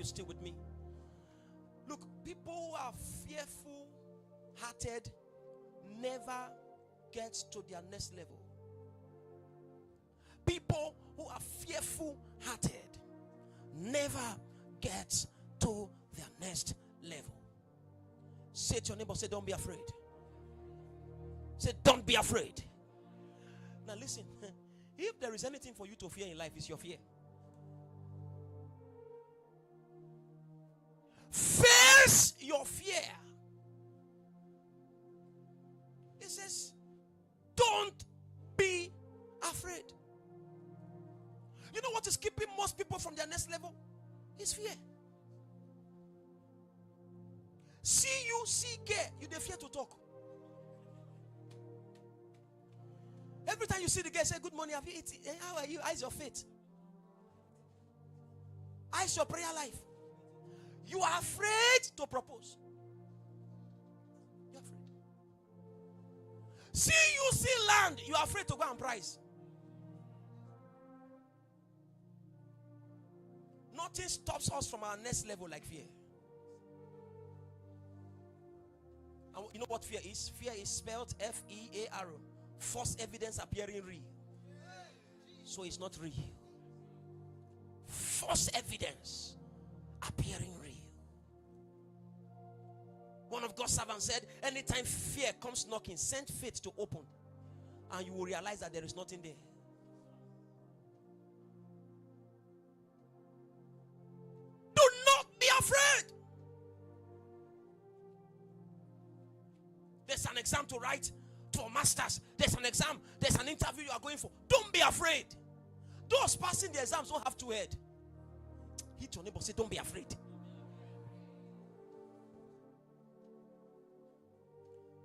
you still with me? Look, people who are fearful hearted never get to their next level. People who are fearful hearted never get to their next level. Say to your neighbor, say, don't be afraid. Say, don't be afraid. Now listen, if there is anything for you to fear in life, it's your fear. Face your fear. It says, don't be afraid. You know what is keeping most people from their next level? It's fear. See you, see gay, you dey fear to talk. Every time you see the guy, say, good morning, have you eaten? How are you? How's your faith? How's your prayer life? You are afraid to propose. You're afraid. See you see land, you are afraid to go and price. Nothing stops us from our next level like fear. And you know what fear is? Fear is spelled F-E-A-R. False evidence appearing real. So it's not real. False evidence appearing real. One of God's servants said, anytime fear comes knocking, send faith to open, and you will realize that there is nothing there. Do not be afraid. There's an exam to write for masters. There's an exam. There's an interview you are going for. Don't be afraid. Those passing the exams don't have two heads. Hit your neighbor, say, don't be afraid.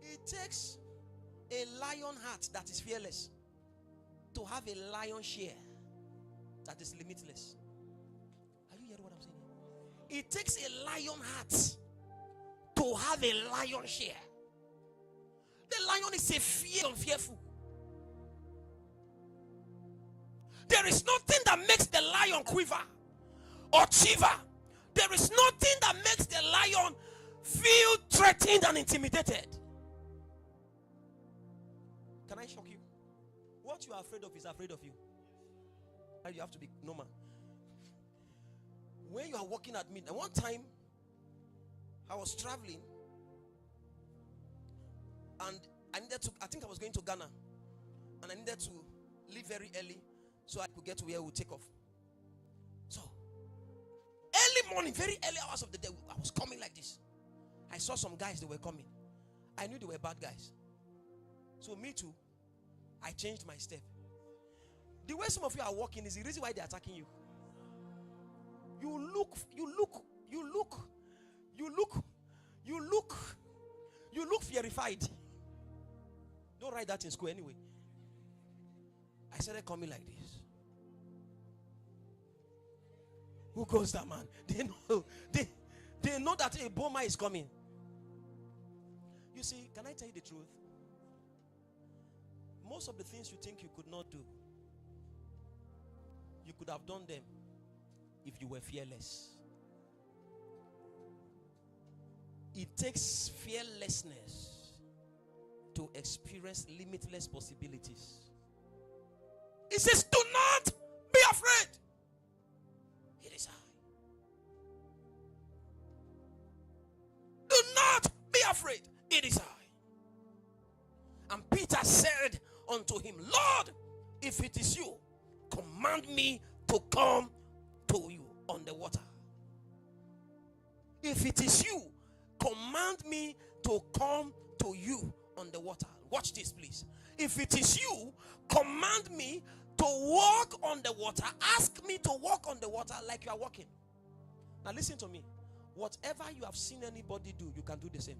It takes a lion heart that is fearless to have a lion share that is limitless. Are you hearing what I'm saying? It takes a lion heart to have a lion share. The lion is a fearful. There is nothing that makes the lion quiver or shiver. There is nothing that makes the lion feel threatened and intimidated. Can I shock you? What you are afraid of is afraid of you. And you have to be normal. When you are walking at midnight, one time I was traveling and I think I was going to Ghana, and I needed to leave very early so I could get to where we would take off. So early morning, very early hours of the day, I was coming like this. I saw some guys, they were coming. I knew they were bad guys. So me too, I changed my step. The way some of you are walking is the reason why they're attacking you. You look verified. Don't write that in school anyway. I started coming like this. Who goes that man? They know that a bomber is coming. You see, can I tell you the truth? Most of the things you think you could not do, you could have done them if you were fearless. It takes fearlessness to experience limitless possibilities. It says, do not be afraid. It is I. Do not be afraid. It is I. And Peter said unto him, Lord, if it is you, command me to come to you on the water. If it is you, command me to come to you on the water. Watch this, please. If it is you, command me to walk on the water. Ask me to walk on the water like you are walking. Now listen to me. Whatever you have seen anybody do, you can do the same.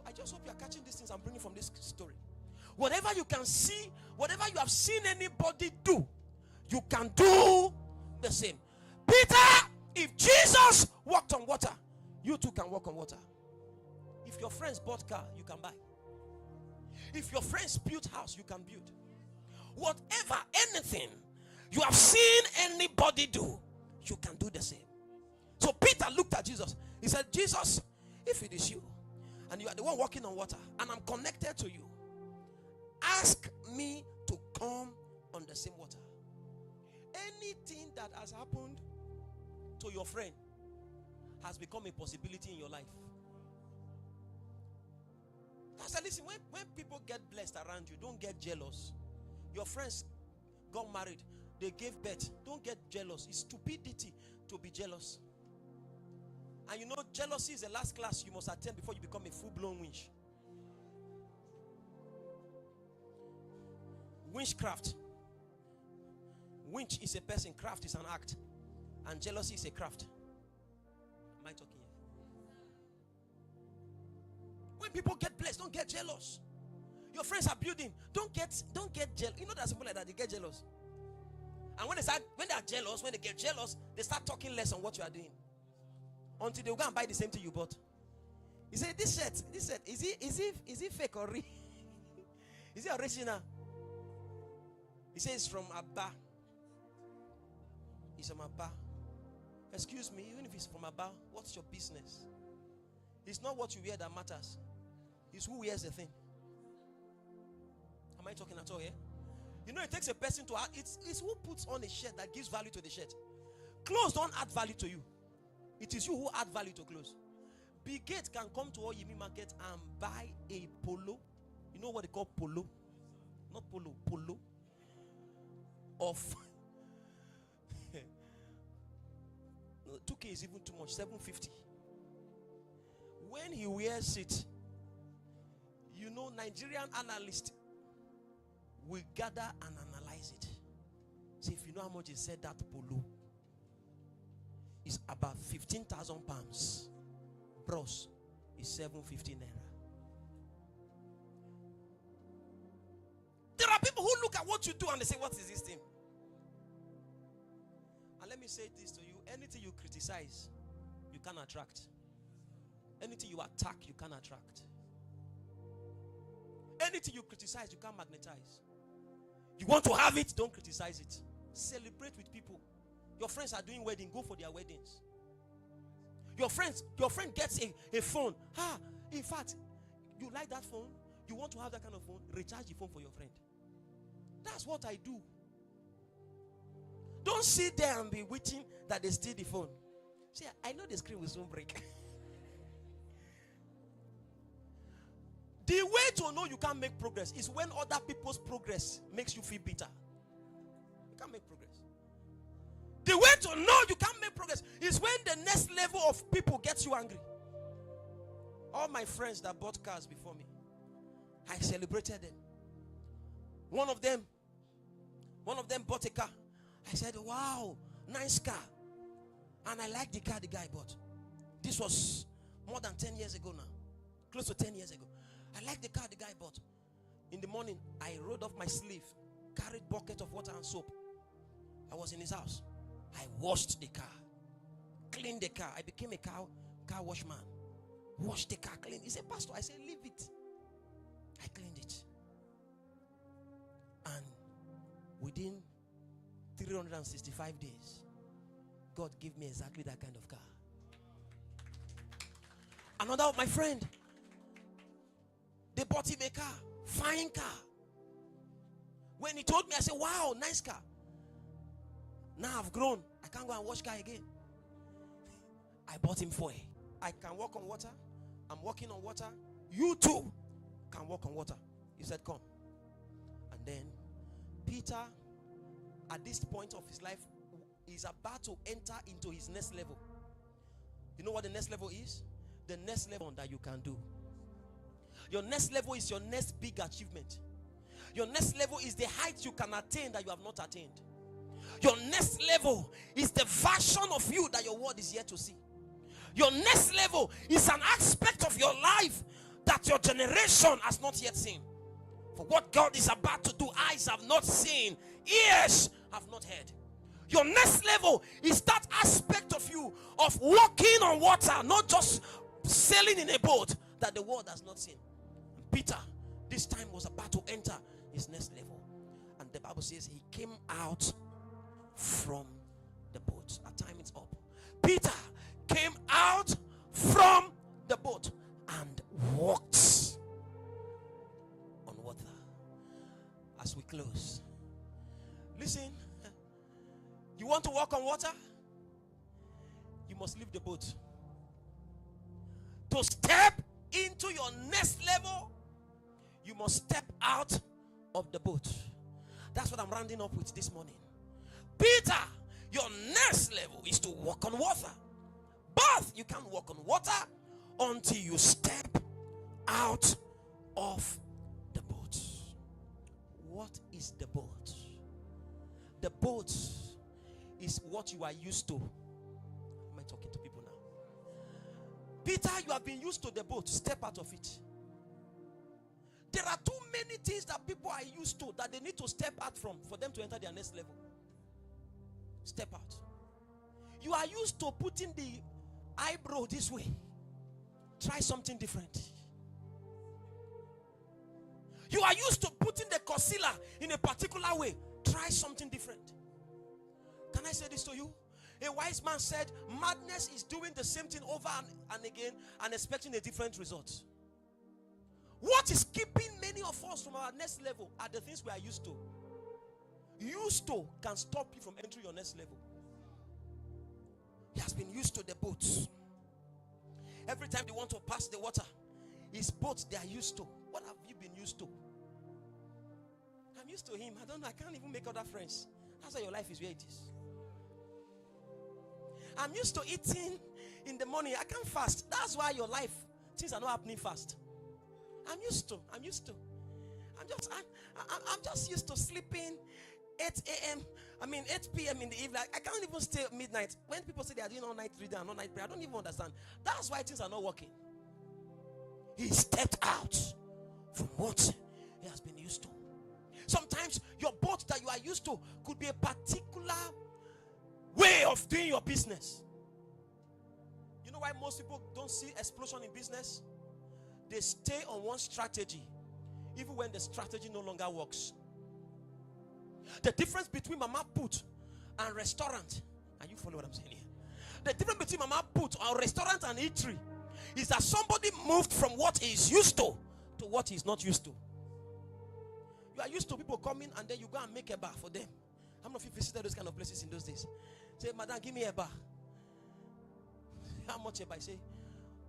I just hope you are catching these things I'm bringing from this story. Whatever you can see, whatever you have seen anybody do, you can do the same. Peter, if Jesus walked on water, you too can walk on water. If your friends bought car, you can buy. If your friends built house, you can build. Whatever, anything you have seen anybody do, you can do the same. He said, Jesus, if it is you, and you are the one walking on water, and I'm connected to you, ask me to come on the same water. Anything that has happened to your friend has become a possibility in your life. Pastor, listen, when people get blessed around you, don't get jealous. Your friends got married, they gave birth. Don't get jealous. It's stupidity to be jealous. And you know, jealousy is the last class you must attend before you become a full-blown winch. Witchcraft. Winch is a person, craft is an act. And jealousy is a craft. Am I talking here? When people get blessed, don't get jealous. Your friends are building, don't get jealous. You know there's people like that, they get jealous. And when they are jealous, when they get jealous, they start talking less on what you are doing. Until they will go and buy the same thing you bought. He said, this shirt, is it fake or real? Is it original? He says it's from Abba. It's from Abba. Excuse me, even if it's from Abba, what's your business? It's not what you wear that matters. It's who wears the thing. Am I talking at all here? You know, it takes a person to add. It's who puts on a shirt that gives value to the shirt. Clothes don't add value to you. It is you who add value to clothes. Bill Gates can come to Oyemi Market and buy a polo. You know what they call polo? Not polo, polo. Of 2K is even too much, 750. When he wears it, you know, Nigerian analysts will gather and analyze it. See, if you know how much he said that polo is about 15,000 pounds. Bros is 750 naira. There are people who look at what you do and they say, what is this thing? And let me say this to you. Anything you criticize, you can attract. Anything you attack, you can attract. Anything you criticize, you can magnetize. You want to have it, don't criticize it. Celebrate with people. Your friends are doing wedding, go for their weddings. Your friend gets a phone. In fact, you like that phone, you want to have that kind of phone, recharge the phone for your friend. That's what I do. Don't sit there and be waiting that they steal the phone. See, I know the screen will soon break. The way to know you can't make progress is when other people's progress makes you feel bitter. You can't make progress. The way to know you can't make progress is when the next level of people gets you angry. All my friends that bought cars before me, I celebrated them. One of them bought a car. I said, wow, nice car. And I like the car the guy bought. This was more than 10 years ago now. Close to 10 years ago. I like the car the guy bought. In the morning, I rolled off my sleeve, carried bucket of water and soap. I was in his house. I washed the car, cleaned the car. I became a car wash man. Washed the car, clean. He said, Pastor, I said, leave it. I cleaned it. And within 365 days, God gave me exactly that kind of car. Another of my friend, they bought him a car, fine car. When he told me, I said, wow, nice car. Now I've grown. I can't go and wash car again. I bought him for it. I can walk on water. I'm walking on water. You too can walk on water. He said, come. And then Peter, at this point of his life, is about to enter into his next level. You know what the next level is? The next level that you can do. Your next level is your next big achievement. Your next level is the height you can attain that you have not attained. Your next level is the version of you that your world is yet to see. Your next level is an aspect of your life that your generation has not yet seen. For what God is about to do, eyes have not seen, ears have not heard. Your next level is that aspect of you of walking on water, not just sailing in a boat, that the world has not seen. Peter, this time, was about to enter his next level. And the Bible says he came out from the boat. Our time is up. Peter came out want to walk on water? You must leave the boat. To step into your next level, you must step out of the boat. That's what I'm rounding up with this morning. Peter, your next level is to walk on water. But you can't walk on water until you step out of the boat. What is the boat? The boat is what you are used to. Am I talking to people now? Peter, you have been used to the boat. Step out of it. There are too many things that people are used to that they need to step out from for them to enter their next level. Step out. You are used to putting the eyebrow this way. Try something different. You are used to putting the concealer in a particular way. Try something different. Can I say this to you? A wise man said, madness is doing the same thing over and again and expecting a different result. What is keeping many of us from our next level are the things we are used to. Used to can stop you from entering your next level. He has been used to the boats. Every time they want to pass the water, his boats they are used to. What have you been used to? I'm used to him. I can't even make other friends. That's why your life is where it is. I'm used to eating in the morning. I can't fast. That's why your life, things are not happening fast. I'm used to. I'm just used to sleeping 8 a.m. 8 p.m. in the evening. I can't even stay midnight. When people say they are doing all night reading and all night prayer, I don't even understand. That's why things are not working. He stepped out from what he has been used to. Sometimes your boat that you are used to could be a particular way of doing your business. You know why most people don't see explosion in business? They stay on one strategy even when the strategy no longer works. The difference between Mama Put and restaurant, and you follow what I'm saying here? The difference between Mama Put or restaurant and eatery is that somebody moved from what he is used to what he is not used to. You are used to people coming and then you go and make a bar for them. How many of you visited those kind of places in those days? Say, madam, give me a bar. How much a bar? I say,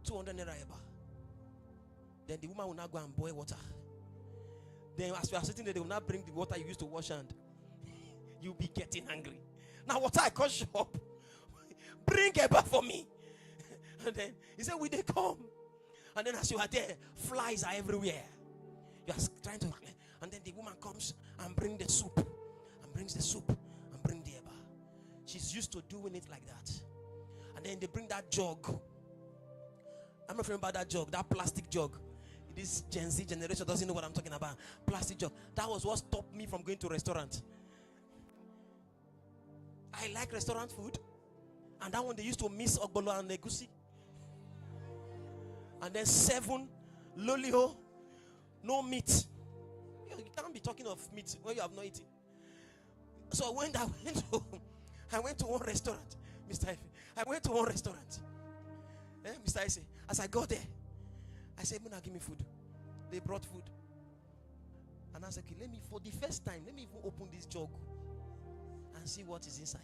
200 naira a bar. Then the woman will now go and boil water. Then as you are sitting there, they will not bring the water you used to wash hand. You'll be getting angry. Now water I can't show up. Bring a bar for me. And then he said, will they come? And then as you are there, flies are everywhere. You are trying to, and then the woman comes and brings the soup. And brings the soup and bring the eba. She's used to doing it like that. And then they bring that jug. I'm not remember that jug, that plastic jug. This Gen Z generation doesn't know what I'm talking about. Plastic jug. That was what stopped me from going to a restaurant. I like restaurant food. And that one they used to miss ogbolo and egusi. And then 7 lolio, no meat. You can't be talking of meat when you have not eaten. So when I went to one restaurant, Mr. Ife. I went to one restaurant. Mr. Ife, as I got there, I said, Muna, give me food. They brought food. And I said, okay, for the first time, let me even open this jug and see what is inside.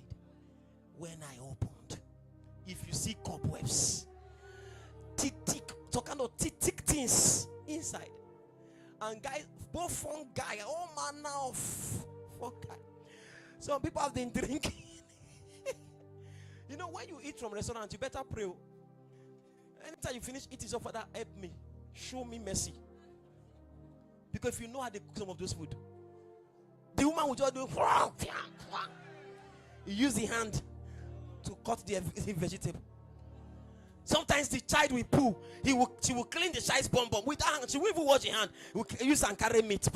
When I opened, if you see cobwebs, thick, thick things inside. And guys, both fungi, all manner of fungi. Some people have been drinking. You know, when you eat from restaurants, you better pray. Anytime you finish eating, so Father, help me. Show me mercy. Because if you know how they cook some of those food, the woman will just do. You use the hand to cut the vegetable. Sometimes the child will poo. She will clean the child's bum with her hand. She won't even wash her hand. Will use and carry meat.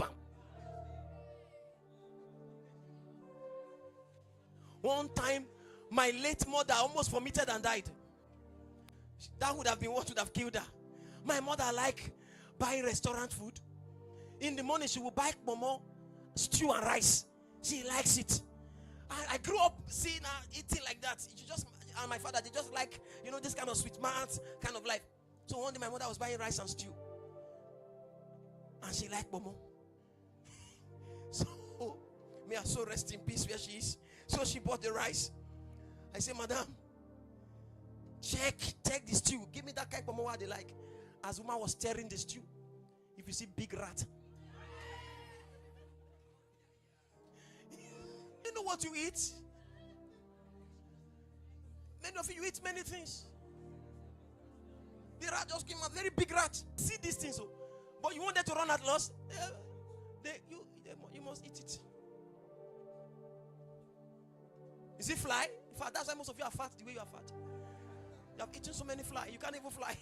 One time, my late mother almost vomited and died. That would have been what would have killed her. My mother liked buying restaurant food. In the morning, she will buy momo, stew and rice. She likes it. I grew up seeing her eating like that. And my father, they just like, this kind of sweet mouth kind of life. So one day my mother was buying rice and stew. And she liked momo. So, may her soul rest in peace where she is. So she bought the rice. I said, madam, check the stew. Give me that kind of what they like. As woman was stirring the stew, if you see big rat, you know what you eat? Many of you eat many things. The rat just came out, very big rat. See these things, so, but you want them to run at loss? You must eat it. Is it fly? In fact, that's why most of you are fat the way you are fat. You have eaten so many fly, you can't even fly.